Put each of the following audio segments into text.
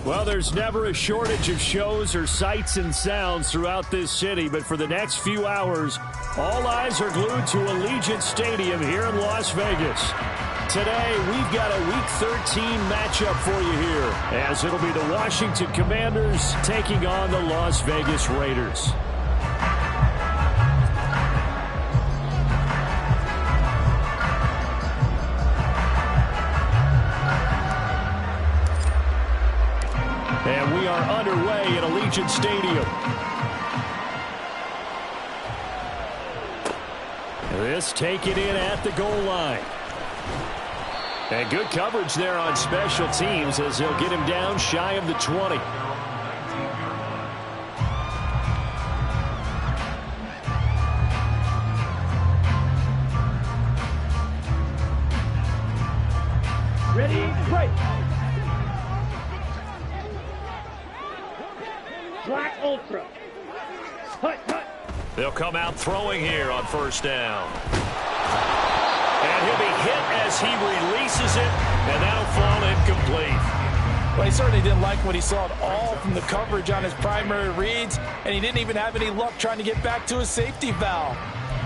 Well, there's never a shortage of shows or sights and sounds throughout this city, but for the next few hours, all eyes are glued to Allegiant Stadium here in Las Vegas. Today, we've got a Week 13 matchup for you here, as it'll be the Washington Commanders taking on the Las Vegas Raiders. And we are underway at Allegiant Stadium. This taken in at the goal line. And good coverage there on special teams as they'll get him down shy of the 20. Ready, break. Black Ultra. Cut. They'll come out throwing here on first down. And he'll be hit as he releases it, and that'll fall incomplete. Well, he certainly didn't like what he saw at all from the coverage on his primary reads, and he didn't even have any luck trying to get back to his safety valve.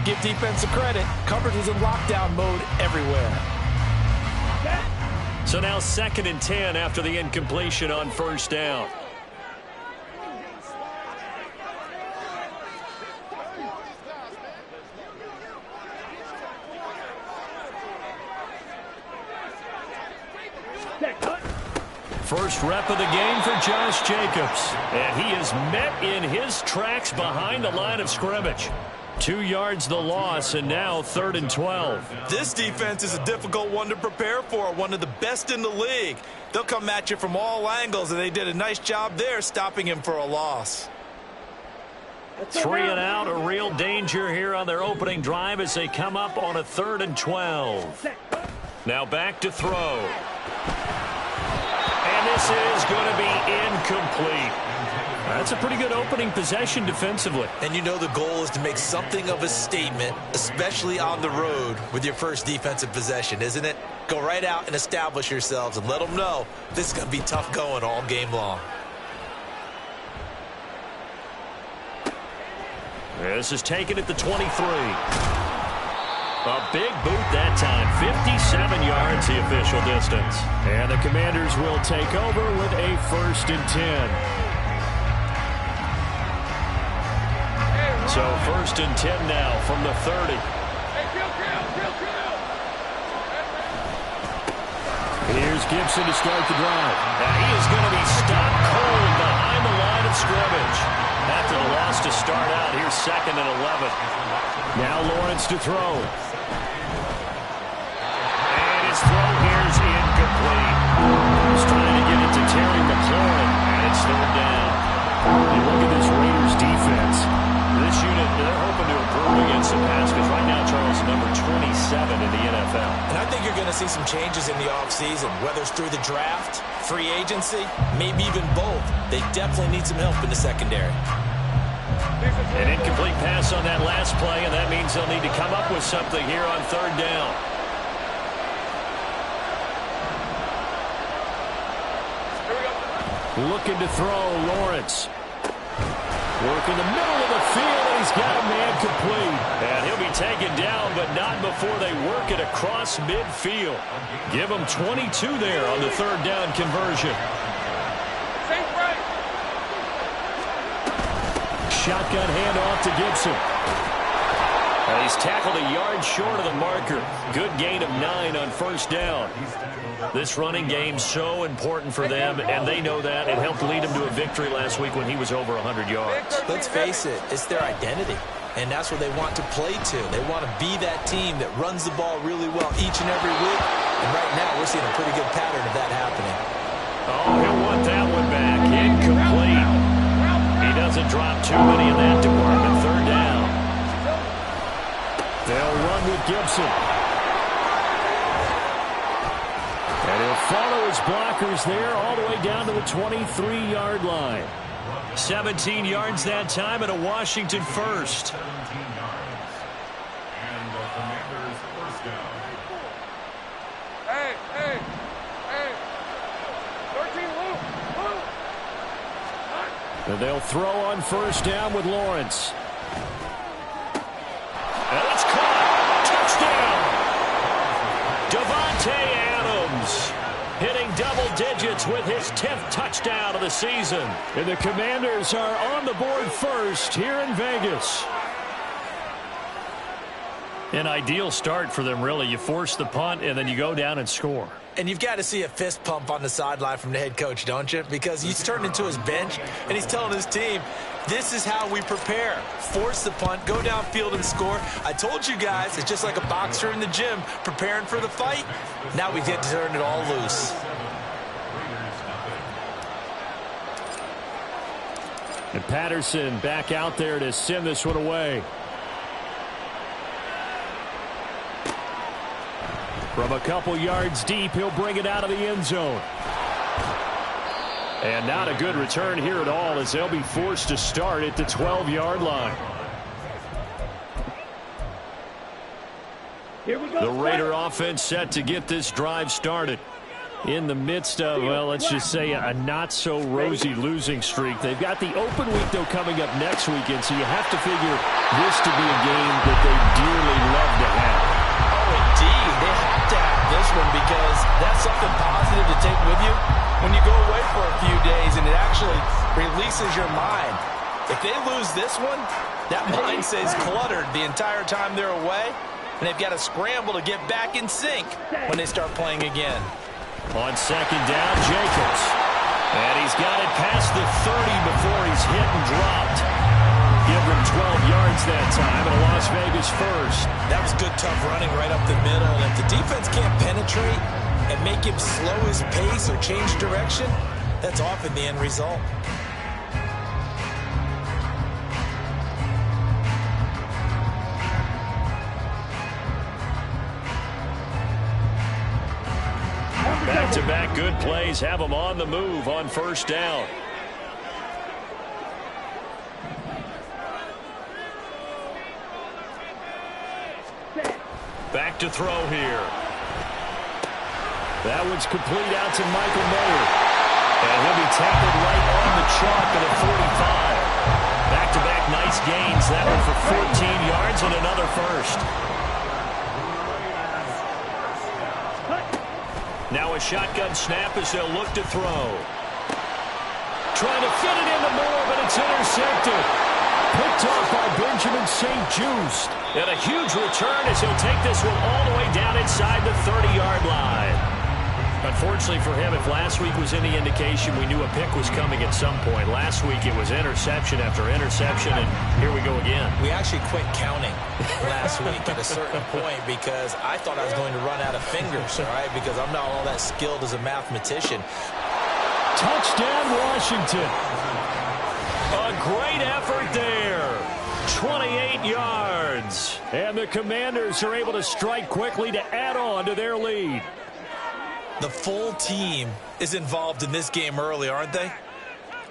Give defensive credit. Coverage was in lockdown mode everywhere. So now 2nd and 10 after the incompletion on first down. First rep of the game for Josh Jacobs. And he is met in his tracks behind the line of scrimmage. 2 yards the loss, and now 3rd and 12. This defense is a difficult one to prepare for, one of the best in the league. They'll come at you from all angles, and they did a nice job there stopping him for a loss. 3 and out, a real danger here on their opening drive as they come up on a 3rd and 12. Now back to throw. And this is going to be incomplete. That's a pretty good opening possession defensively. And you know the goal is to make something of a statement, especially on the road with your first defensive possession, isn't it? Go right out and establish yourselves and let them know this is going to be tough going all game long. This is taken at the 23. A big boot that time, 57 yards the official distance. And the Commanders will take over with a 1st and 10. So 1st and 10 now from the 30. Here's Gibson to start the drive. Now he is going to be stopped cold behind the line of scrimmage. After the loss to start out, here's 2nd and 11. Now Lawrence to throw. And his throw here is incomplete. He's trying to get it to Terry McLaurin, and it's 3rd down. You look at this Raiders defense. This unit, they're hoping to improve against the pass because right now, Charles, number 27 in the NFL. And I think you're going to see some changes in the offseason, whether it's through the draft, free agency, maybe even both. They definitely need some help in the secondary. An incomplete pass on that last play, and that means they'll need to come up with something here on 3rd down. Looking to throw, Lawrence. Work in the middle of the field, and he's got a man complete. And he'll be taken down, but not before they work it across midfield. Give him 22 there on the 3rd down conversion. Shotgun handoff to Gibson. And he's tackled a yard short of the marker. Good gain of 9 on first down. This running game's so important for them, and they know that. It helped lead them to a victory last week when he was over 100 yards. Let's face it, it's their identity, and that's what they want to play to. They want to be that team that runs the ball really well each and every week, and right now we're seeing a pretty good pattern of that happening. Oh, he'll want that one back. Incomplete. He doesn't drop too many in that department. 3rd down. They'll run with Gibson. And he'll follow his blockers there all the way down to the 23-yard line. 17 yards that time and a Washington first. Hey. 13 loop. And they'll throw on first down with Lawrence. And it's caught. Touchdown. Davante Adams hitting double digits with his 10th touchdown of the season. And the Commanders are on the board first here in Vegas. An ideal start for them, really. You force the punt, and then you go down and score. And you've got to see a fist pump on the sideline from the head coach, don't you? Because he's turned into his bench, and he's telling his team, this is how we prepare. Force the punt, go downfield and score. I told you guys, it's just like a boxer in the gym preparing for the fight. Now we get to turn it all loose. And Patterson back out there to send this one away. From a couple yards deep, he'll bring it out of the end zone. And not a good return here at all, as they'll be forced to start at the 12-yard line. Here we go. The Raider offense set to get this drive started. In the midst of, well, let's just say a not-so-rosy losing streak. They've got the open week, though, coming up next weekend, so you have to figure this to be a game that they dearly love to have. Oh, indeed. They have to have this one because that's something positive to take with you when you go away for a few days, and it actually releases your mind. If they lose this one, that mind stays cluttered the entire time they're away, and they've got to scramble to get back in sync when they start playing again. On second down, Jacobs. And he's got it past the 30 before he's hit and dropped. Give him 12 yards that time, and a Las Vegas first. That was good, tough running right up the middle. And if the defense can't penetrate and make him slow his pace or change direction, that's often the end result. Back-to-back good plays have them on the move on first down. Back to throw here. That one's complete out to Michael Mayer. And he'll be tackled right on the chalk at the 45. Back-to-back nice gains. That one for 14 yards and another first. Now a shotgun snap as they'll look to throw. Trying to fit it into Moore, but it's intercepted. Picked off by Benjamin St-Juste. And a huge return as he'll take this one all the way down inside the 30-yard line. Unfortunately for him, if last week was any indication, we knew a pick was coming at some point. Last week it was interception after interception, and here we go again. We actually quit counting last week at a certain point because I thought I was going to run out of fingers, all right, because I'm not all that skilled as a mathematician. Touchdown, Washington. A great effort there. 28 yards. And the Commanders are able to strike quickly to add on to their lead. The full team is involved in this game early, aren't they?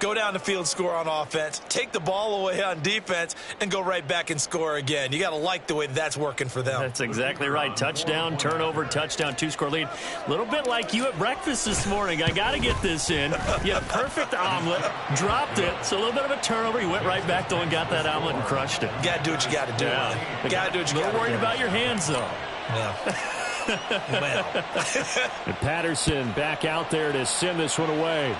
Go down the field, score on offense, take the ball away on defense, and go right back and score again. You got to like the way that's working for them. That's exactly right. Touchdown, turnover, touchdown, two-score lead. A little bit like you at breakfast this morning. I got to get this in. You had a perfect omelet, dropped it. So a little bit of a turnover. You went right back, though, and got that omelet and crushed it. You got to do what you got to do. Yeah. You got to do what you got to do. A little worried about your hands, though. Yeah. Well. And Patterson back out there to send this one away.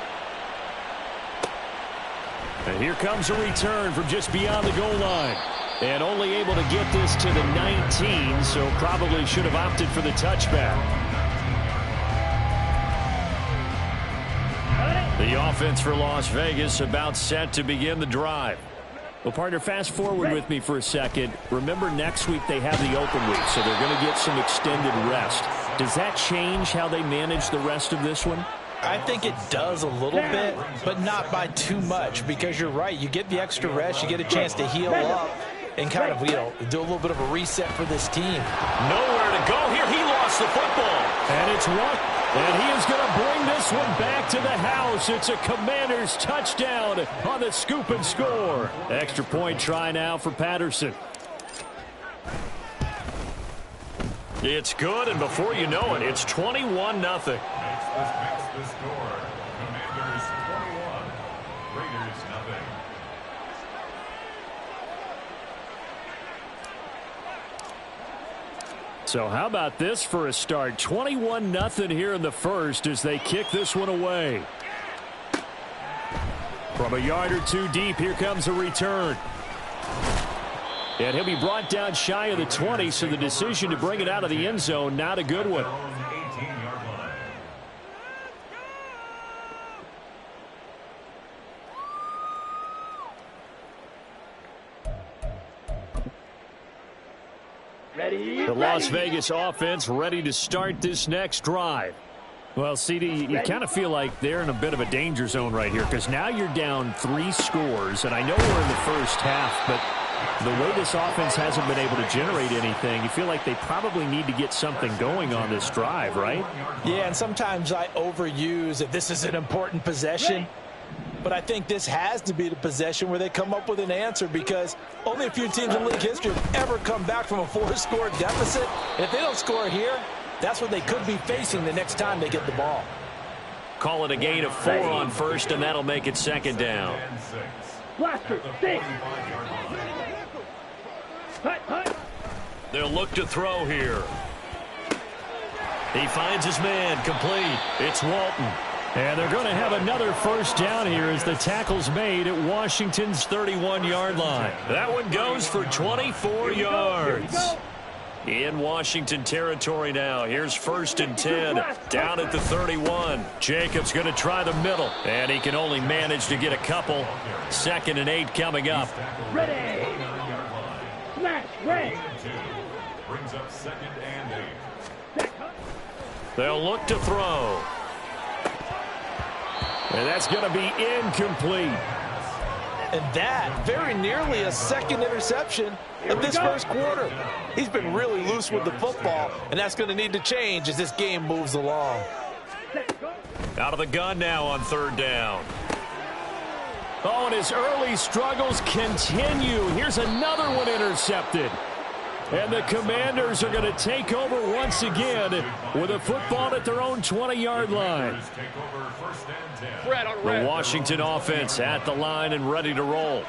And here comes a return from just beyond the goal line. And only able to get this to the 19, so probably should have opted for the touchback. The offense for Las Vegas about set to begin the drive. Well, partner, fast forward with me for a second. Remember, next week they have the open week, so they're going to get some extended rest. Does that change how they manage the rest of this one? I think it does a little bit, but not by too much, because you're right. You get the extra rest. You get a chance to heal up and kind of, do a little bit of a reset for this team. Nowhere to go here. He lost the football. And it's one. And he is going to bring this one back to the house. It's a Commanders touchdown on the scoop and score. Extra point try now for Patterson. It's good, and before you know it, it's 21-0. Next the score. Commanders 21, Raiders 0. So how about this for a start? 21-0 here in the first as they kick this one away. From a yard or two deep, here comes a return. And he'll be brought down shy of the 20, so the decision to bring it out of the end zone, not a good one. The Las Vegas offense ready to start this next drive. Well, CD, you kind of feel like they're in a bit of a danger zone right here because now you're down 3 scores, and I know we're in the first half, but the way this offense hasn't been able to generate anything, you feel like they probably need to get something going on this drive, right? Yeah, and sometimes I overuse if this is an important possession. But I think this has to be the possession where they come up with an answer because only a few teams in league history have ever come back from a 4-score deficit. And if they don't score here, that's what they could be facing the next time they get the ball. Call it a gain of 4 on first, and that'll make it second down. Blaster, 6. They'll look to throw here. He finds his man, complete. It's Walton. And they're going to have another first down here as the tackle's made at Washington's 31-yard line. That one goes for 24 yards. In Washington territory now. Here's 1st and 10. Down at the 31. Jacobs going to try the middle. And he can only manage to get a couple. 2nd and 8 coming up. Ready. Smash, red. Brings up 2nd and 8. They'll look to throw. And that's going to be incomplete. And that very nearly a 2nd interception of this first quarter. He's been really loose with the football, and that's going to need to change as this game moves along. Out of the gun now on 3rd down. Oh, and his early struggles continue. Here's another one intercepted. And the Commanders are going to take over once again with a football at their own 20-yard line. The Washington offense at the line and ready to roll.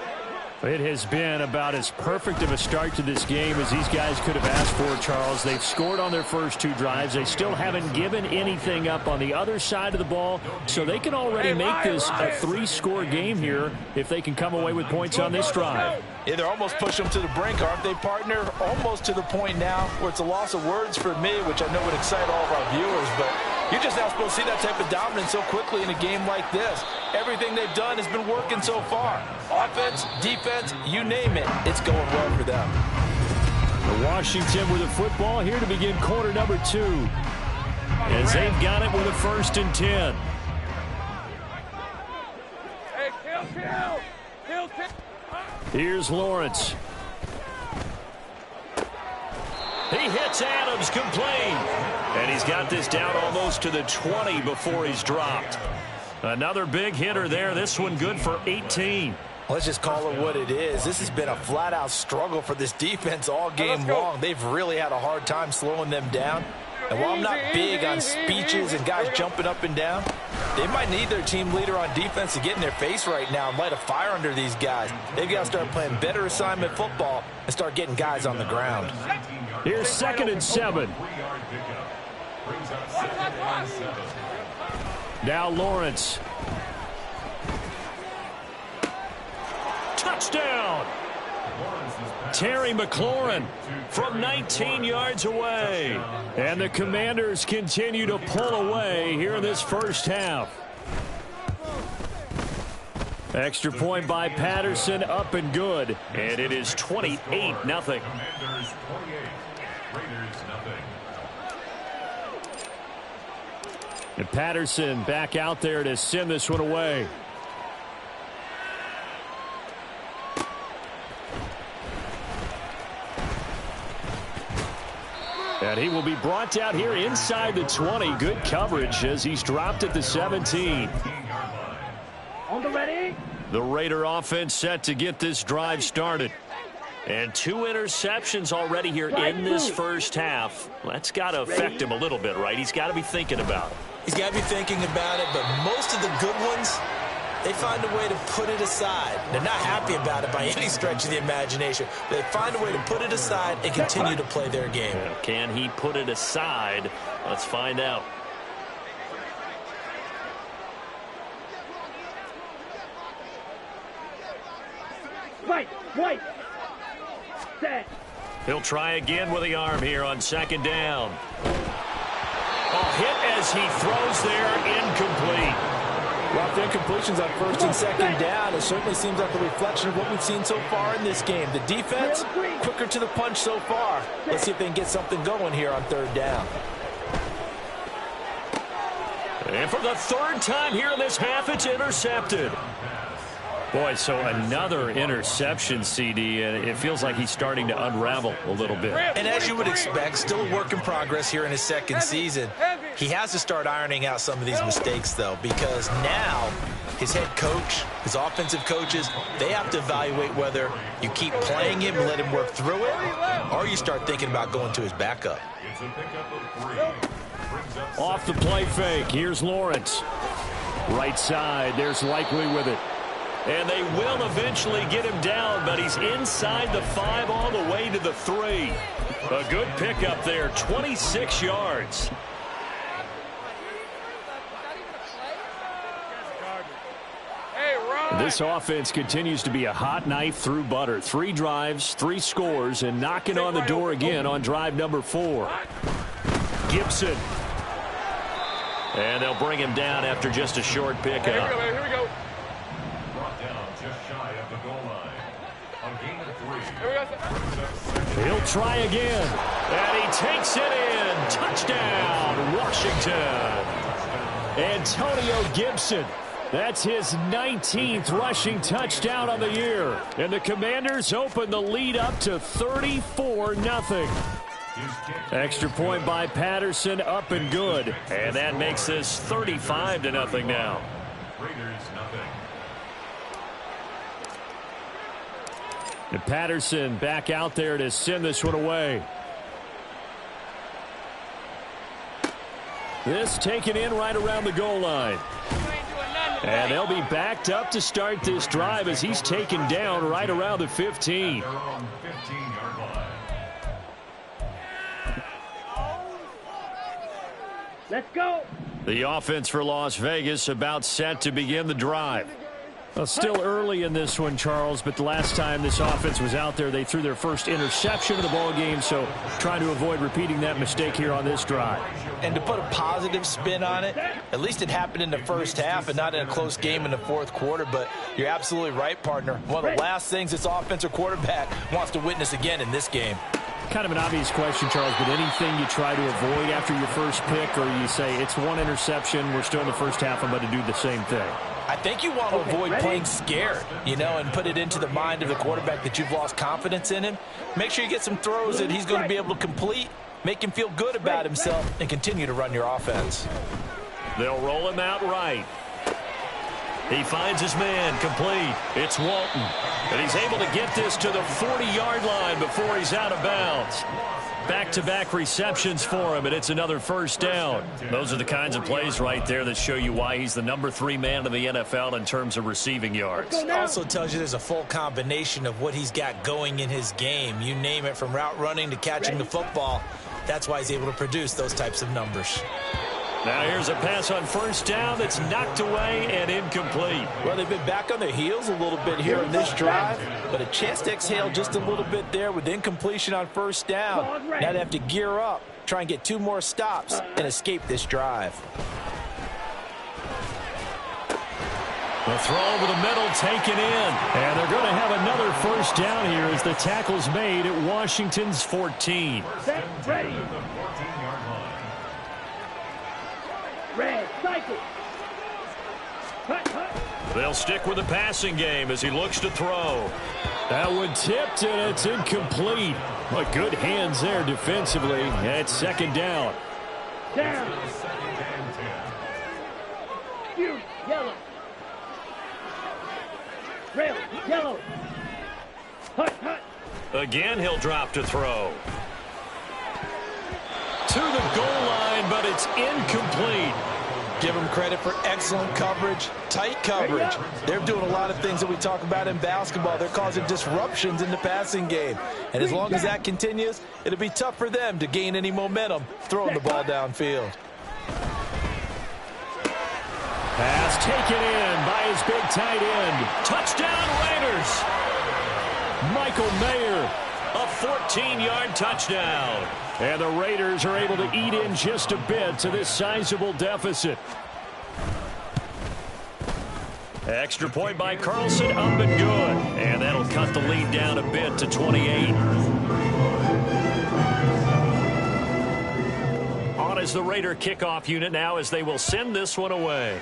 It has been about as perfect of a start to this game as these guys could have asked for, Charles. They've scored on their first 2 drives. They still haven't given anything up on the other side of the ball, so they can already make this a 3-score game here if they can come away with points on this drive. Yeah, they're almost pushing them to the brink, aren't they, partner? Almost to the point now where it's a loss of words for me, which I know would excite all of our viewers, but you're just not supposed to see that type of dominance so quickly in a game like this. Everything they've done has been working so far. Offense, defense, you name it, it's going well for them. The Washington with the football here to begin quarter number 2. As they've got it with a 1st and 10. Hey, kill. Here's Lawrence. He hits Adams, complete. And he's got this down almost to the 20 before he's dropped. Another big hitter there. This one good for 18. Let's just call it what it is. This has been a flat-out struggle for this defense all game long. They've really had a hard time slowing them down. And while I'm not big on speeches and guys jumping up and down, they might need their team leader on defense to get in their face right now and light a fire under these guys. They've got to start playing better assignment football and start getting guys on the ground. Here's 2nd and 7. Now Lawrence. Touchdown! Terry McLaurin from 19 yards away. And the Commanders continue to pull away here in this first half. Extra point by Patterson, up and good. And it is 28-0. And Patterson back out there to send this one away. And he will be brought down here inside the 20. Good coverage as he's dropped at the 17. On the ready. The Raider offense set to get this drive started. And 2 interceptions already here in this first half. That's got to affect him a little bit, right? He's got to be thinking about it. He's got to be thinking about it, but most of the good ones they find a way to put it aside. They're not happy about it by any stretch of the imagination. They find a way to put it aside and continue to play their game. Can he put it aside? Let's find out. White. Set. He'll try again with the arm here on second down. Oh, hit as he throws there, incomplete. Well, the incompletions on first and second down, it certainly seems like a reflection of what we've seen so far in this game. The defense, quicker to the punch so far. Let's see if they can get something going here on third down. And for the third time here in this half, it's intercepted. Boy, so another interception, CD, and it feels like he's starting to unravel a little bit. And as you would expect, still a work in progress here in his second season. He has to start ironing out some of these mistakes, though, because now his head coach, his offensive coaches, they have to evaluate whether you keep playing him and let him work through it, or you start thinking about going to his backup. It's a pickup of 3. Off the play fake, here's Lawrence. Right side, there's Likely with it. And they will eventually get him down, but he's inside the 5 all the way to the 3. A good pickup there, 26 yards. This offense continues to be a hot knife through butter. 3 drives, 3 scores, and knocking on the door again on drive number 4. Gibson. And they'll bring him down after just a short pickup. Here we go. Brought down just shy of the goal line. A gain of 3. He'll try again. And he takes it in. Touchdown, Washington. Antonio Gibson. That's his 19th rushing touchdown on the year. And the Commanders open the lead up to 34-0. Extra point by Patterson, up and good. And that makes this 35-0 now. Raiders nothing. And Patterson back out there to send this one away. This taken in right around the goal line. And they'll be backed up to start this drive as he's taken down right around the 15. They're on 15-yard line. Let's go. The offense for Las Vegas about set to begin the drive. Well, still early in this one, Charles, but the last time this offense was out there, they threw their first interception of the ball game, so trying to avoid repeating that mistake here on this drive. And to put a positive spin on it, at least it happened in the first half and not in a close game in the fourth quarter, but you're absolutely right, partner. One of the last things this offensive quarterback wants to witness again in this game. Kind of an obvious question, Charles, but anything you try to avoid after your first pick, or you say it's one interception, we're still in the first half, I'm going to do the same thing? I think you want to avoid playing scared, and put it into the mind of the quarterback that you've lost confidence in him. Make sure you get some throws that he's going to be able to complete, make him feel good about himself, and continue to run your offense. They'll roll him out right. He finds his man complete. It's Walton. And he's able to get this to the 40-yard line before he's out of bounds. Back-to-back receptions for him, and it's another first down. Those are the kinds of plays right there that show you why he's the number 3 man in the NFL in terms of receiving yards. It also tells you there's a full combination of what he's got going in his game. You name it, from route running to catching the football. That's why he's able to produce those types of numbers. Now here's a pass on first down that's knocked away and incomplete. Well, they've been back on their heels a little bit here in this drive, but a chance to exhale just a little bit there with incompletion on first down. Now they have to gear up, try and get 2 more stops, and escape this drive. The throw over the middle taken in. And they're going to have another first down here as the tackle's made at Washington's 14. Set, ready. The 14-yard line. Red, cycle. Cut. They'll stick with the passing game as he looks to throw. That one tipped, and it's incomplete. But good hands there defensively. And it's second down. Down. Second and 10. Skew, yellow. Rail, yellow. Hut. Again, he'll drop to throw. To the goal line, but it's incomplete. Give them credit for excellent coverage, tight coverage. They're doing a lot of things that we talk about in basketball. They're causing disruptions in the passing game. And as long as that continues, it'll be tough for them to gain any momentum throwing the ball downfield. Pass taken in by his big tight end. Touchdown Raiders. Michael Mayer, a 14-yard touchdown. And the Raiders are able to eat in just a bit to this sizable deficit. Extra point by Carlson, up and good. And that'll cut the lead down a bit to 28. On is the Raider kickoff unit now as they will send this one away.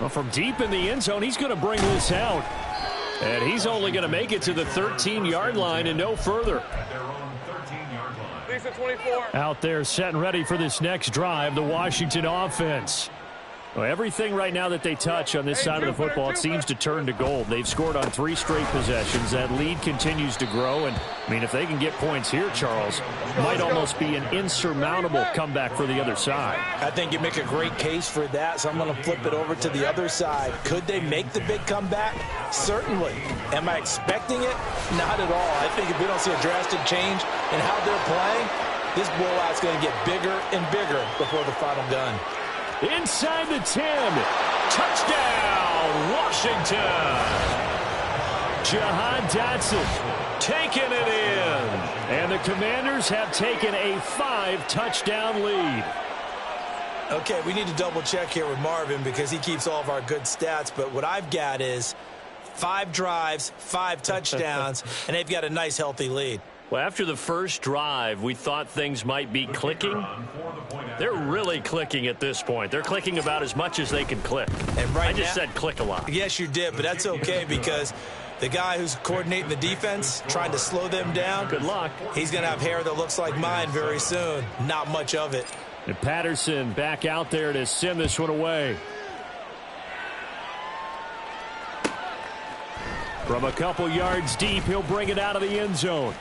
Well, from deep in the end zone, he's going to bring this out. And he's only going to make it to the 13-yard line and no further. At their own 13-yard line. Lisa 24. Out there set and ready for this next drive, the Washington offense. Well, everything right now that they touch on this side of the football, it seems to turn to gold. They've scored on 3 straight possessions. That lead continues to grow. And, I mean, if they can get points here, Charles, might almost be an insurmountable comeback for the other side. I think you make a great case for that, so I'm going to flip it over to the other side. Could they make the big comeback? Certainly. Am I expecting it? Not at all. I think if we don't see a drastic change in how they're playing, this blowout's going to get bigger and bigger before the final gun. Inside the 10. Touchdown, Washington. Jahan Dotson taking it in. And the Commanders have taken a 5-touchdown lead. Okay, we need to double check here with Marvin because he keeps all of our good stats. But what I've got is 5 drives, 5 touchdowns, and they've got a nice, healthy lead. Well, after the first drive, we thought things might be clicking. They're really clicking at this point. They're clicking about as much as they can click. And right I just now, said click a lot. Yes, you did, but that's okay because the guy who's coordinating the defense, trying to slow them down, Good luck. he's going to have hair that looks like mine very soon. Not much of it. And Patterson back out there to send this one away. From a couple yards deep, he'll bring it out of the end zone.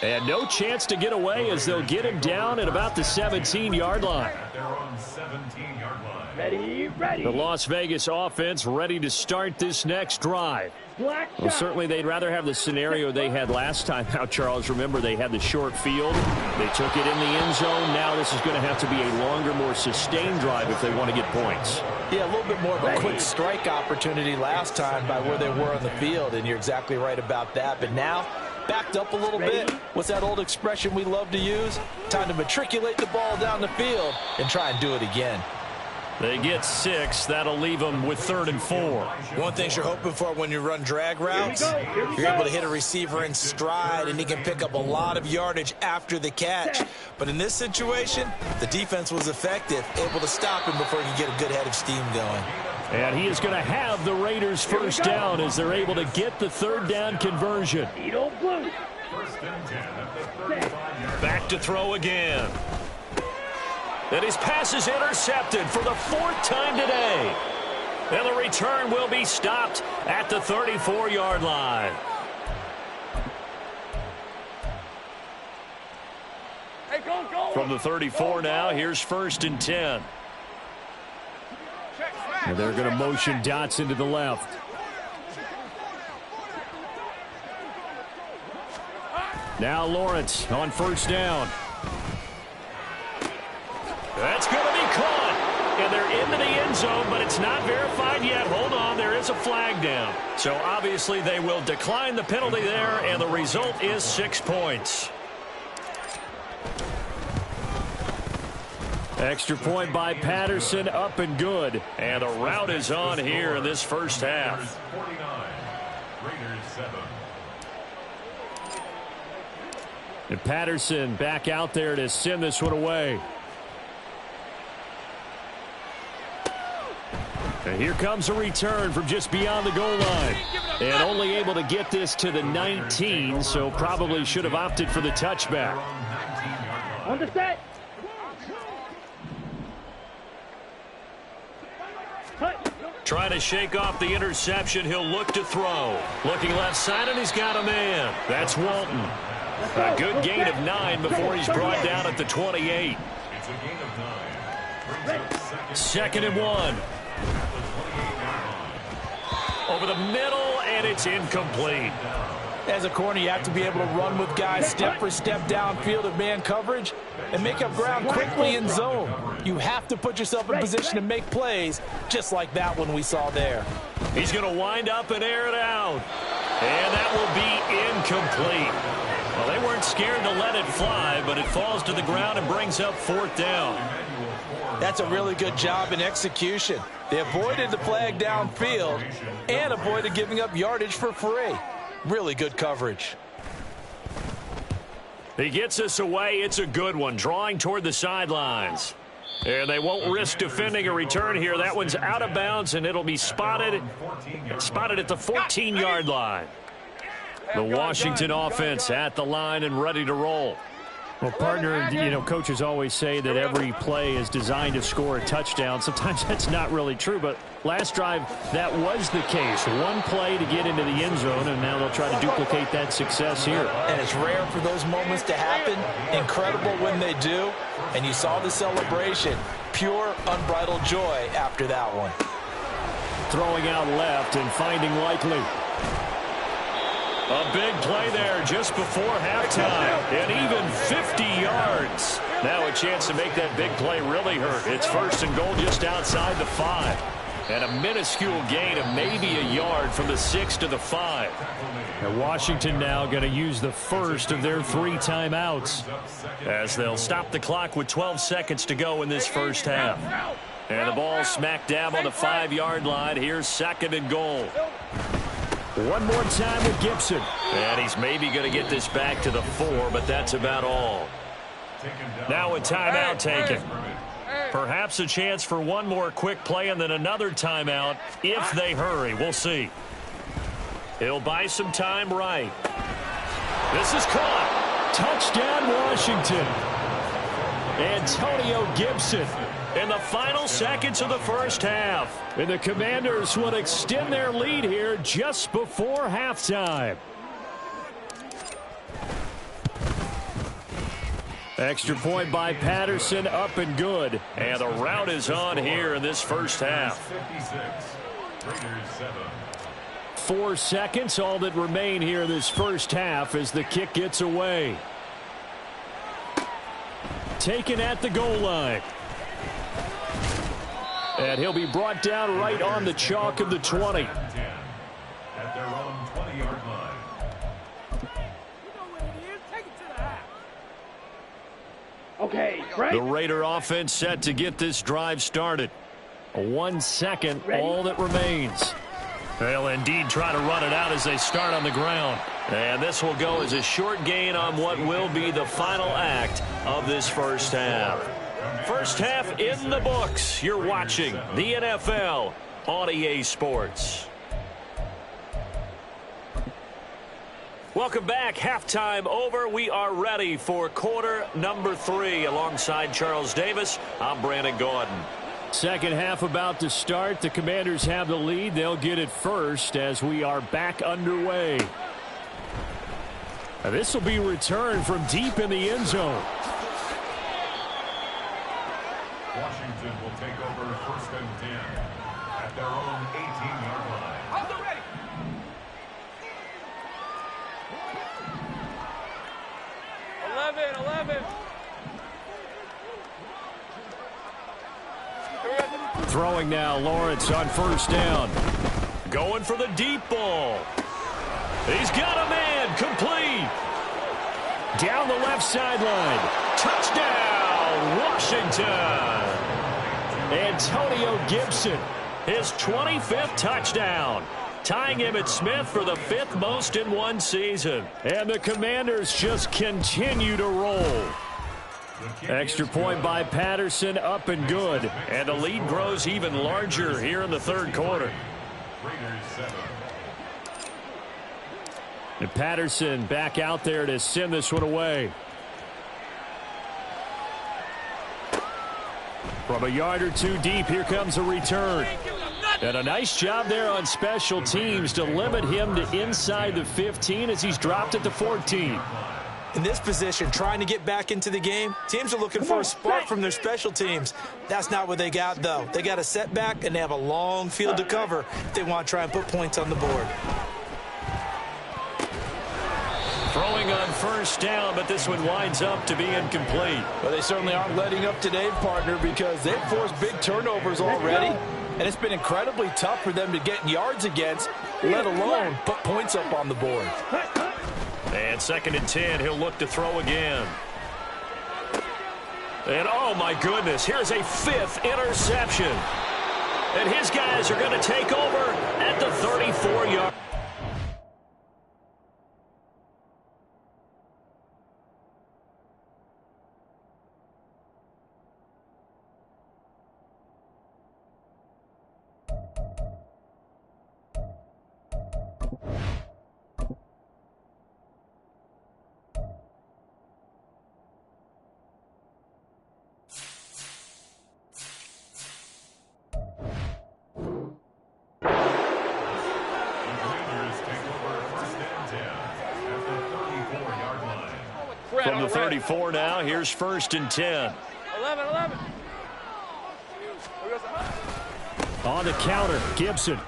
And no chance to get away as they'll get him down at about the 17-yard line. At their own 17-yard line. Ready, ready. The Las Vegas offense ready to start this next drive. Black Well, shot. certainly they'd rather have the scenario they had last time out, Charles. Remember, they had the short field. They took it in the end zone. Now this is going to have to be a longer, more sustained drive if they want to get points. Yeah, a little bit more of a quick strike opportunity last time by where they were on the field, and you're exactly right about that. But now, backed up a little bit. What's that old expression we love to use? Time to matriculate the ball down the field and try and do it again. They get 6. That'll leave them with 3rd and 4. One thing you're hoping for when you run drag routes, you're able to hit a receiver in stride, and he can pick up a lot of yardage after the catch. But in this situation, the defense was effective, able to stop him before he could get a good head of steam going. And he is going to have the Raiders first down as they're able to get the 3rd down conversion. Edo blue. First and 10 at the 35-yard. Back to throw again. And his pass is intercepted for the 4th time today. And the return will be stopped at the 34-yard line. Hey, go. From the 34 now, here's 1st and 10. And they're going to motion Dotson to the left. Now Lawrence on 1st down. That's going to be caught. And they're into the end zone, but it's not verified yet. Hold on, there is a flag down. So obviously they will decline the penalty there, and the result is 6 points. Extra point by Patterson, up and good. And the route is on here in this first half. 49. Raiders 7. And Patterson back out there to send this one away. And here comes a return from just beyond the goal line. And only able to get this to the 19, so probably should have opted for the touchback. On the set. Hut. Trying to shake off the interception. He'll look to throw. Looking left side, and he's got a man. That's Walton. A good gain of 9 before he's brought down at the 28. It's a gain of 9. Brings up Second and 1. Over the middle, and it's incomplete. As a corner, you have to be able to run with guys step for step downfield of man coverage and make up ground quickly in zone. You have to put yourself in position to make plays, just like that one we saw there. He's going to wind up and air it out. And that will be incomplete. Well, they weren't scared to let it fly, but it falls to the ground and brings up 4th down. That's a really good job in execution. They avoided the flag downfield and avoided giving up yardage for free. Really good coverage. He gets us away. It's a good one, drawing toward the sidelines. And they won't risk defending a return here. That one's out of bounds, and it'll be spotted at the 14-yard line. The Washington offense at the line and ready to roll. Well, partner, coaches always say that every play is designed to score a touchdown. Sometimes that's not really true, but last drive, that was the case. One play to get into the end zone, and now they'll try to duplicate that success here. And it's rare for those moments to happen. Incredible when they do. And you saw the celebration. Pure, unbridled joy after that one. Throwing out left and finding Likely. A big play there just before halftime, and even 50 yards. Now a chance to make that big play really hurt. It's 1st and goal just outside the 5. And a minuscule gain of maybe a yard from the 6 to the 5. And Washington now going to use the first of their 3 timeouts, as they'll stop the clock with 12 seconds to go in this first half. And the ball smack dab on the 5-yard line. Here's 2nd and goal. One more time with Gibson. And he's maybe going to get this back to the 4, but that's about all. Now a timeout taken. Perhaps a chance for one more quick play and then another timeout if they hurry. We'll see. He'll buy some time right. This is caught. Touchdown, Washington. Antonio Gibson in the final seconds of the first half. And the Commanders will extend their lead here just before halftime. Extra point by Patterson, up and good. And the route is on here in this first half. 4 seconds, all that remain here this first half as the kick gets away. Taken at the goal line. And he'll be brought down right on the chalk of the 20. At their own 20-yard line. Okay, right. The Raider offense set to get this drive started. 1 second, all that remains. They'll indeed try to run it out as they start on the ground. And this will go as a short gain on what will be the final act of this first half. First half in the books. You're watching the NFL on EA Sports. Welcome back. Halftime over. We are ready for quarter number 3. Alongside Charles Davis, I'm Brandon Gaudin. Second half about to start. The Commanders have the lead. They'll get it first as we are back underway. Now, this will be returned from deep in the end zone. Washington will take over 1st and 10 at their own 18-yard line. Hold it ready. Eleven. Throwing now, Lawrence on 1st down. Going for the deep ball. He's got a man, complete. Down the left sideline. Touchdown, Washington. Antonio Gibson, his 25th touchdown. Tying Emmitt Smith for the 5th most in one season. And the Commanders just continue to roll. Extra point by Patterson, up and good. And the lead grows even larger here in the 3rd quarter. And Patterson back out there to send this one away. From a yard or 2 deep, here comes a return. And a nice job there on special teams to limit him to inside the 15 as he's dropped at the 14. In this position, trying to get back into the game, teams are looking for a spark from their special teams. That's not what they got, though. They got a setback, and they have a long field to cover if they want to try and put points on the board. Throwing on first down, but this one winds up to be incomplete. Well, they certainly aren't letting up today, partner, because they've forced big turnovers already, and it's been incredibly tough for them to get yards against, let alone put points up on the board. And 2nd and 10, he'll look to throw again. And, oh, my goodness, here's a 5th interception. And his guys are going to take over at the 34-yard. From the 34 now, here's 1st and 10. 11. On the counter, Gibson.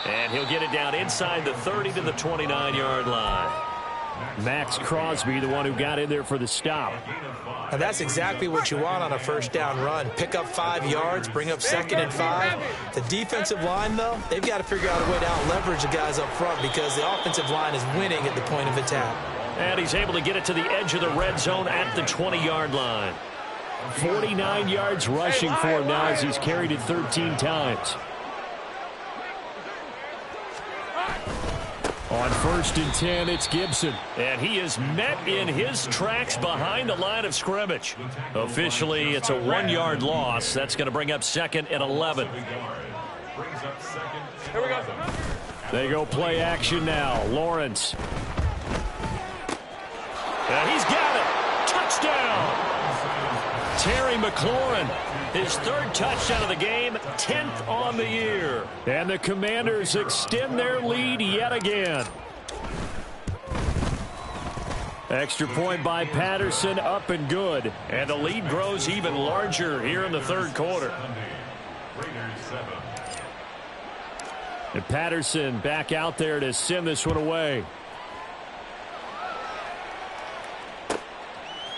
And he'll get it down inside the 30 to the 29-yard line. Max Crosby, the one who got in there for the stop. And that's exactly what you want on a first down run. Pick up 5 yards, bring up 2nd and 5. The defensive line, though, they've got to figure out a way to out-leverage the guys up front because the offensive line is winning at the point of attack. And he's able to get it to the edge of the red zone at the 20-yard line. 49 yards rushing for him now as he's carried it 13 times. On 1st and 10, it's Gibson. And he is met in his tracks behind the line of scrimmage. Officially, it's a 1-yard loss. That's going to bring up 2nd and 11. Here we go. They go play action now. Lawrence. And he's got it. Touchdown. Terry McLaurin, his 3rd touchdown of the game, 10th on the year. And the Commanders extend their lead yet again. Extra point by Patterson, up and good. And the lead grows even larger here in the 3rd quarter. And Patterson back out there to send this one away.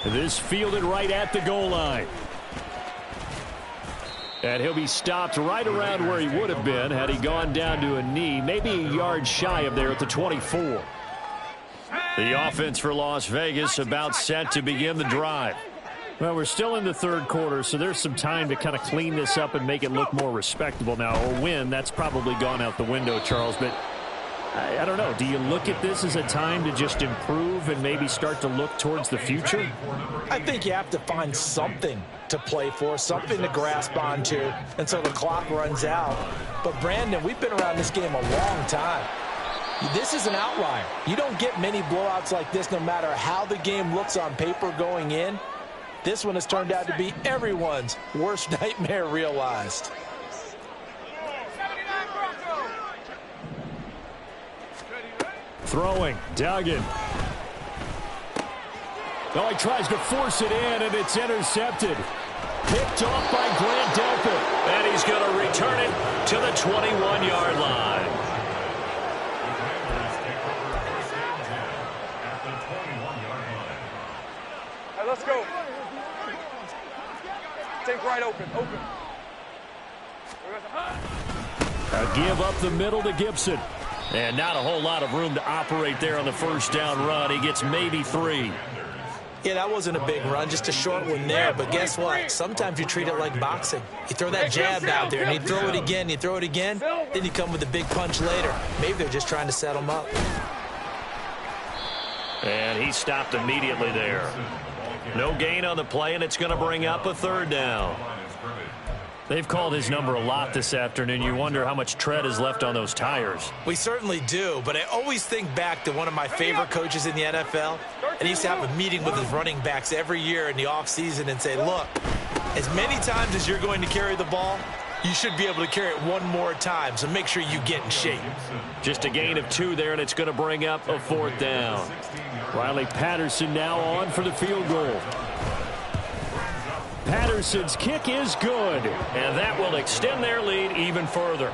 This fielded right at the goal line. And he'll be stopped right around where he would have been had he gone down to a knee, maybe a yard shy of there at the 24. The offense for Las Vegas about set to begin the drive. Well, we're still in the 3rd quarter, so there's some time to kind of clean this up and make it look more respectable. Now, a win, that's probably gone out the window, Charles, but I don't know. Do you look at this as a time to just improve and maybe start to look towards the future? I think you have to find something to play for, something to grasp onto until the clock runs out. But, Brandon, we've been around this game a long time. This is an outlier. You don't get many blowouts like this no matter how the game looks on paper going in. This one has turned out to be everyone's worst nightmare realized. Throwing, Duggan. Oh, he tries to force it in, and it's intercepted. Picked off by Grant Delpit. And he's going to return it to the 21-yard line. Hey, let's go. Take right open. A give up the middle to Gibson. And not a whole lot of room to operate there on the first down run. He gets maybe 3. Yeah, that wasn't a big run, just a short one there. But guess what? Sometimes you treat it like boxing. You throw that jab out there, and you throw it again, then you come with a big punch later. Maybe they're just trying to set him up. And he stopped immediately there. No gain on the play, and it's going to bring up a 3rd down. They've called his number a lot this afternoon. You wonder how much tread is left on those tires. We certainly do, but I always think back to one of my favorite coaches in the NFL, and he used to have a meeting with his running backs every year in the offseason and say, look, as many times as you're going to carry the ball, you should be able to carry it one more time, so make sure you get in shape. Just a gain of 2 there, and it's going to bring up a 4th down. Riley Patterson now on for the field goal. Patterson's kick is good, and that will extend their lead even further.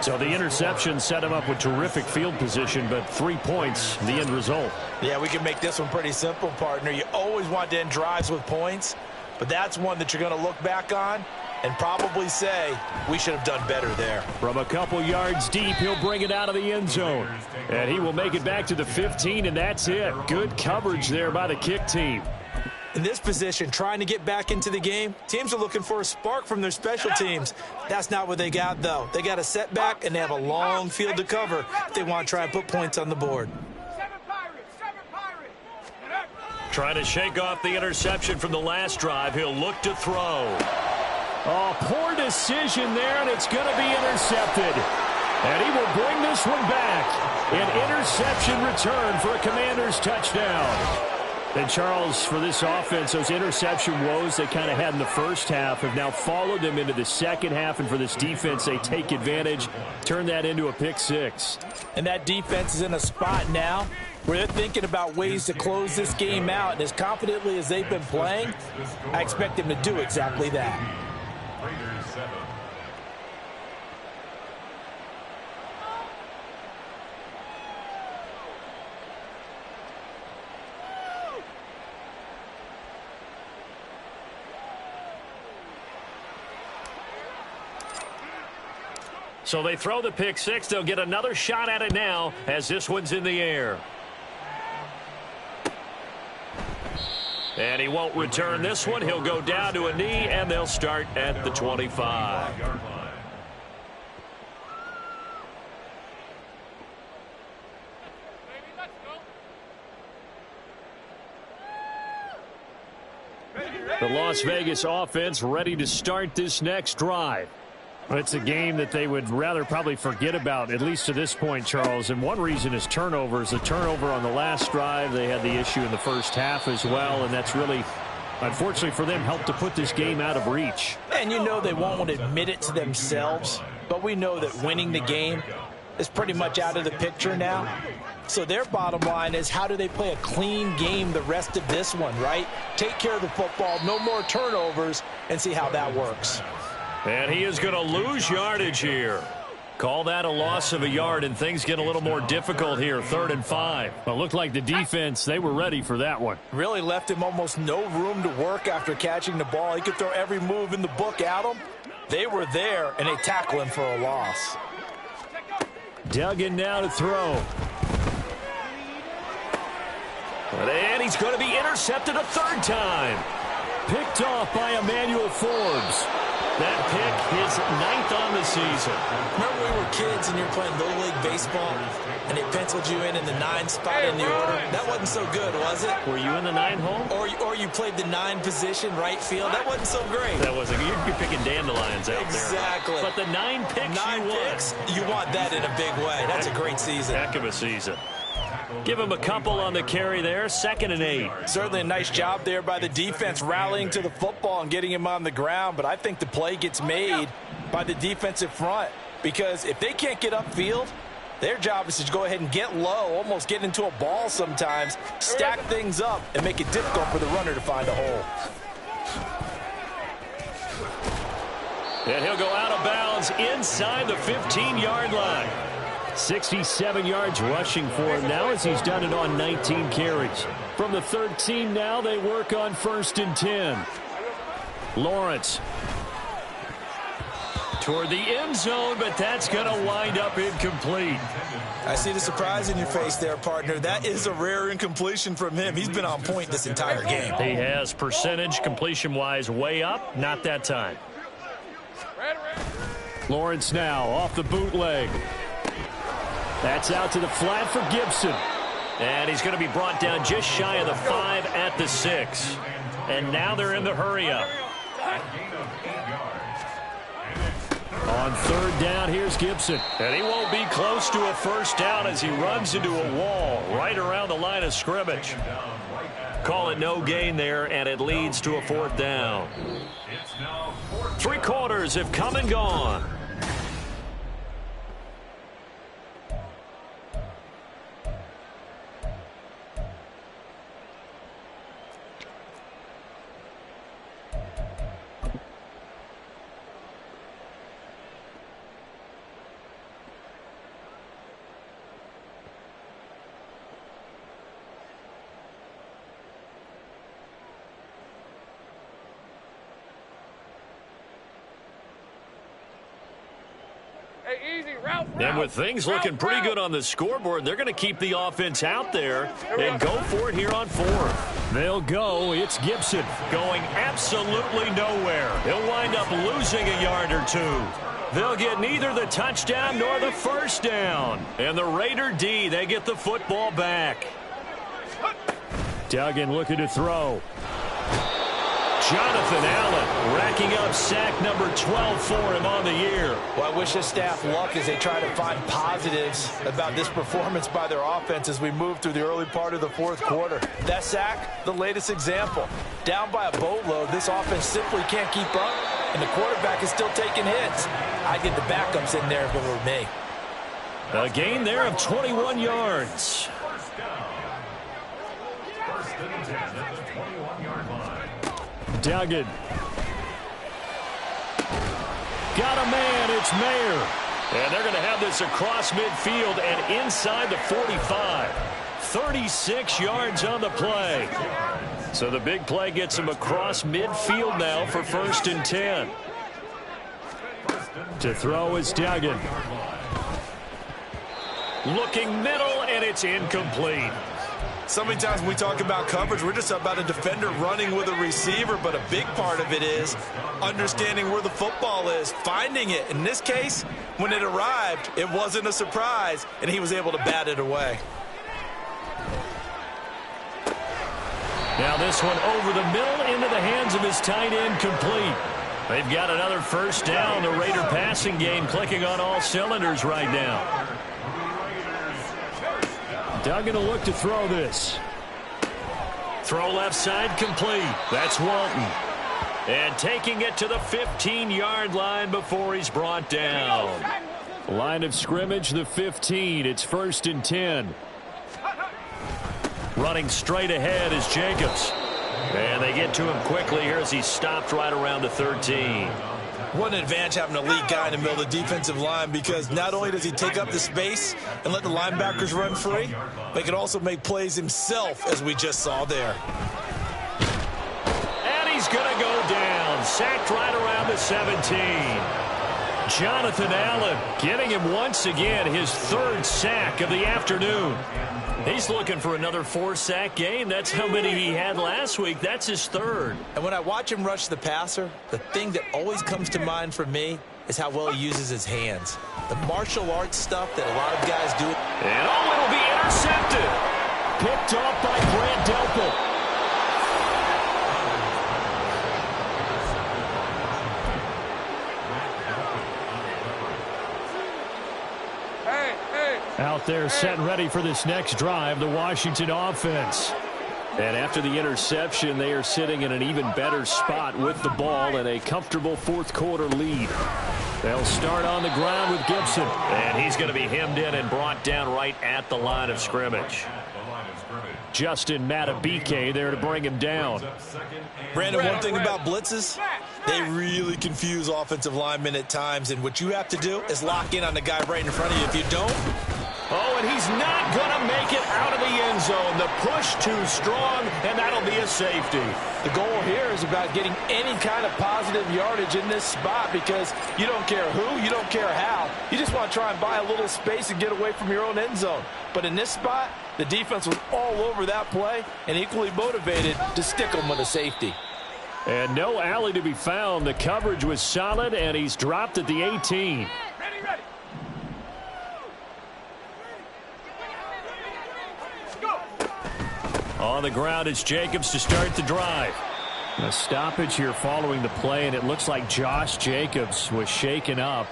So the interception set him up with terrific field position, but 3 points, the end result. Yeah, we can make this one pretty simple, partner. You always want to end drives with points, but that's one that you're going to look back on and probably say, we should have done better there. From a couple yards deep, he'll bring it out of the end zone. And he will make it back to the 15, and that's it. Good coverage there by the kick team. In this position, trying to get back into the game, teams are looking for a spark from their special teams. That's not what they got, though. They got a setback, and they have a long field to cover if they want to try and put points on the board. Trying to shake off the interception from the last drive. He'll look to throw. Oh, poor decision there, and it's going to be intercepted. And he will bring this one back. An interception return for a Commanders touchdown. And, Charles, for this offense, those interception woes they kind of had in the first half have now followed them into the second half. And for this defense, they take advantage, turn that into a pick 6. And that defense is in a spot now where they're thinking about ways to close this game out. And as confidently as they've been playing, I expect them to do exactly that. Raiders 7. So they throw the pick 6. They'll get another shot at it now as this one's in the air. And he won't return this one. He'll go down to a knee, and they'll start at the 25. The Las Vegas offense ready to start this next drive. It's a game that they would rather probably forget about, at least to this point, Charles. And one reason is turnovers. The turnover on the last drive, they had the issue in the first half as well, and that's really, unfortunately for them, helped to put this game out of reach. And you know they won't admit it to themselves, but we know that winning the game is pretty much out of the picture now. So their bottom line is, how do they play a clean game the rest of this one, right? Take care of the football, no more turnovers, and see how that works. And he is going to lose yardage here. Call that a loss of a yard, and things get a little more difficult here, 3rd and 5. But it looked like the defense, they were ready for that one. Really left him almost no room to work after catching the ball. He could throw every move in the book at him. They were there, and they tackle him for a loss. Duggan now to throw. And he's going to be intercepted a 3rd time. Picked off by Emmanuel Forbes. That pick, his 9th on the season. Remember we were kids and you were playing Little League Baseball and they penciled you in the 9 spot in the order? That wasn't so good, was it? Were you in the 9 hole? Or you played the 9 position, right field? That wasn't so great. That wasn't. You're picking dandelions out exactly. there. But the 9 picks 9 picks, you want that in a big way. That's a great season. Heck of a season. Give him a couple on the carry there, 2nd and 8. Certainly a nice job there by the defense rallying to the football and getting him on the ground, but I think the play gets made by the defensive front, because if they can't get upfield, their job is to go ahead and get low, almost get into a ball sometimes, stack things up, and make it difficult for the runner to find a hole. And he'll go out of bounds inside the 15-yard line. 67 yards rushing for him now, as he's done it on 19 carries. From the 13 now, they work on 1st and 10. Lawrence toward the end zone, but that's going to wind up incomplete. I see the surprise in your face there, partner. That is a rare incompletion from him. He's been on point this entire game. He has, percentage completion-wise way up, not that time. Lawrence now off the bootleg. That's out to the flat for Gibson. And he's going to be brought down just shy of the 5 at the 6. And now they're in the hurry-up. On 3rd down, here's Gibson. And he won't be close to a 1st down as he runs into a wall right around the line of scrimmage. Call it no gain there, and it leads to a 4th down. 3 quarters have come and gone. And with things looking pretty good on the scoreboard, they're going to keep the offense out there and go for it here on 4th. They'll go. It's Gibson going absolutely nowhere. He'll wind up losing a yard or 2. They'll get neither the touchdown nor the 1st down. And the Raider D, they get the football back. Duggan looking to throw. Jonathan Allen racking up sack number 12 for him on the year. Well, I wish his staff luck as they try to find positives about this performance by their offense as we move through the early part of the 4th quarter. That sack, the latest example. Down by a boatload, this offense simply can't keep up, and the quarterback is still taking hits. I'd get the backups in there if it were me. A gain there of 21 yards. First and 10 at the 21-yard line. Duggan. Got a man, it's Mayer. And they're going to have this across midfield and inside the 45. 36 yards on the play. So the big play gets him across midfield now for 1st and 10. To throw is Duggan. Looking middle, and it's incomplete. So many times when we talk about coverage, we're just about a defender running with a receiver, but a big part of it is understanding where the football is, finding it. In this case, when it arrived, it wasn't a surprise, and he was able to bat it away. Now this one over the middle into the hands of his tight end, complete. They've got another 1st down. The Raider passing game clicking on all cylinders right now. Duggan will look to throw this. Throw left side, complete. That's Walton. And taking it to the 15-yard line before he's brought down. Line of scrimmage, the 15. It's 1st and 10. Running straight ahead is Jacobs. And they get to him quickly here as he's stopped right around the 13. What an advantage having an elite guy in the middle of the defensive line, because not only does he take up the space and let the linebackers run free, but he can also make plays himself, as we just saw there. And he's going to go down. Sacked right around the 17. Jonathan Allen getting him once again his 3rd sack of the afternoon. He's looking for another 4-sack game. That's how many he had last week. That's his 3rd. And when I watch him rush the passer, the thing that always comes to mind for me is how well he uses his hands. The martial arts stuff that a lot of guys do. And it'll be intercepted. Picked off by Grant Delpit. Out there set and ready for this next drive, the Washington offense. And after the interception, they are sitting in an even better spot with the ball and a comfortable 4th quarter lead. They'll start on the ground with Gibson. And he's going to be hemmed in and brought down right at the line of scrimmage. Justin Matabike there to bring him down. Brandon, one thing about blitzes, they really confuse offensive linemen at times. And what you have to do is lock in on the guy right in front of you. If you don't, oh, and he's not going to make it out of the end zone. The push too strong, and that'll be a safety. The goal here is about getting any kind of positive yardage in this spot, because you don't care who, you don't care how. You just want to try and buy a little space and get away from your own end zone. But in this spot, the defense was all over that play and equally motivated to stick them with a safety. And no alley to be found. The coverage was solid, and he's dropped at the 18. Ready. On the ground, it's Jacobs to start the drive. A stoppage here following the play, and it looks like Josh Jacobs was shaken up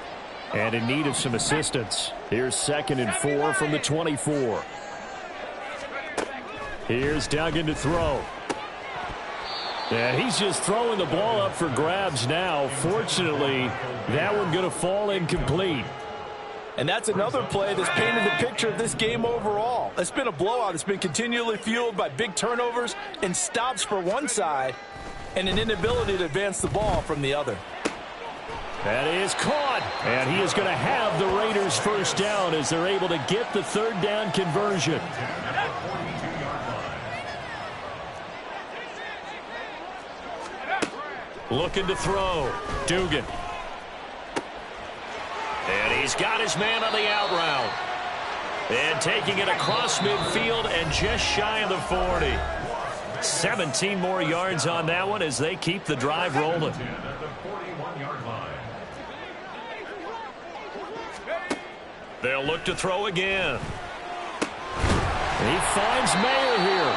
and in need of some assistance. Here's 2nd and 4 from the 24. Here's Duggan to throw. And he's just throwing the ball up for grabs now. Fortunately, that one going to fall incomplete. And that's another play that's painted the picture of this game overall. It's been a blowout. It's been continually fueled by big turnovers and stops for one side and an inability to advance the ball from the other. That is caught. And he is going to have the Raiders first down as they're able to get the third down conversion. Looking to throw. Dugan. And he's got his man on the out route. And taking it across midfield and just shy of the 40. 17 more yards on that one as they keep the drive rolling. They'll look to throw again. He finds Mayer here.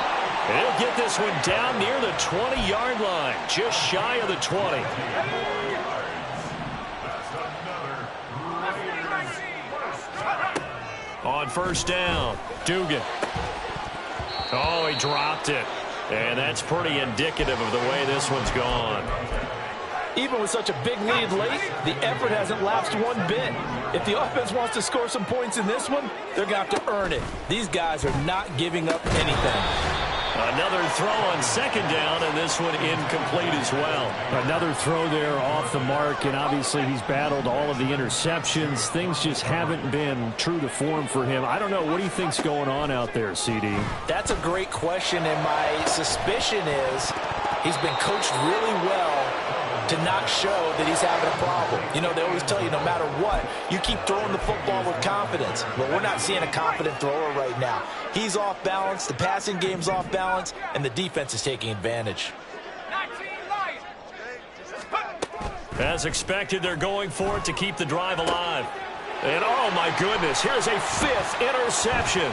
He'll get this one down near the 20-yard line, just shy of the 20. On first down, Dugan. Oh, he dropped it. And that's pretty indicative of the way this one's gone. Even with such a big lead late, the effort hasn't lapsed one bit. If the offense wants to score some points in this one, they're going to have to earn it. These guys are not giving up anything. Another throw on second down, and this one incomplete as well. Another throw there off the mark, and obviously he's battled all of the interceptions. Things just haven't been true to form for him. I don't know. What do you think's going on out there, CD? That's a great question, and my suspicion is he's been coached really well to not show that he's having a problem. You know, they always tell you no matter what, you keep throwing the football with confidence. Well, we're not seeing a confident thrower right now. He's off balance, the passing game's off balance, and the defense is taking advantage. As expected, they're going for it to keep the drive alive. And oh my goodness, here's a fifth interception.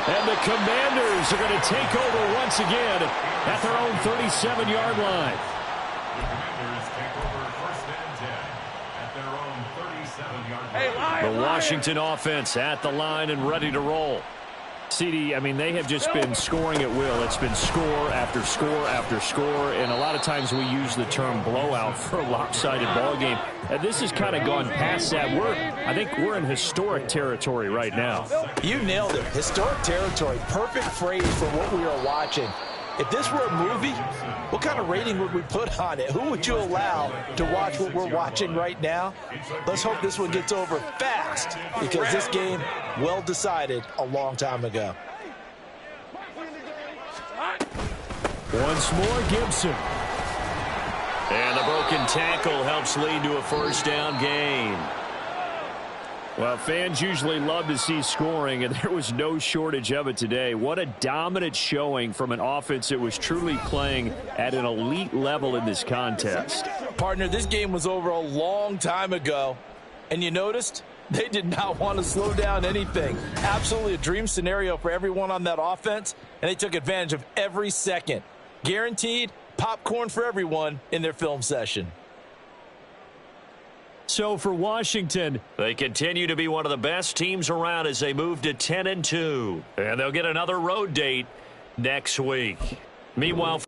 And the Commanders are going to take over once again at their own 37-yard line. The Commanders take over first and 10 at their own 37-yard line. The Washington offense at the line and ready to roll. CD, I mean, they have just been scoring at will. It's been score after score after score, and a lot of times we use the term blowout for a lopsided ball game. And this has kind of gone past that. I think we're in historic territory right now. You nailed it. Historic territory. Perfect phrase for what we are watching. If this were a movie, what kind of rating would we put on it? Who would you allow to watch what we're watching right now? Let's hope this one gets over fast, because this game, well decided a long time ago. Once more, Gibson. And the broken tackle helps lead to a first down gain. Well, fans usually love to see scoring, and there was no shortage of it today. What a dominant showing from an offense that was truly playing at an elite level in this contest. Partner, this game was over a long time ago, and you noticed they did not want to slow down anything. Absolutely a dream scenario for everyone on that offense, and they took advantage of every second. Guaranteed popcorn for everyone in their film session. So for Washington, they continue to be one of the best teams around as they move to 10-2. And they'll get another road date next week. Meanwhile,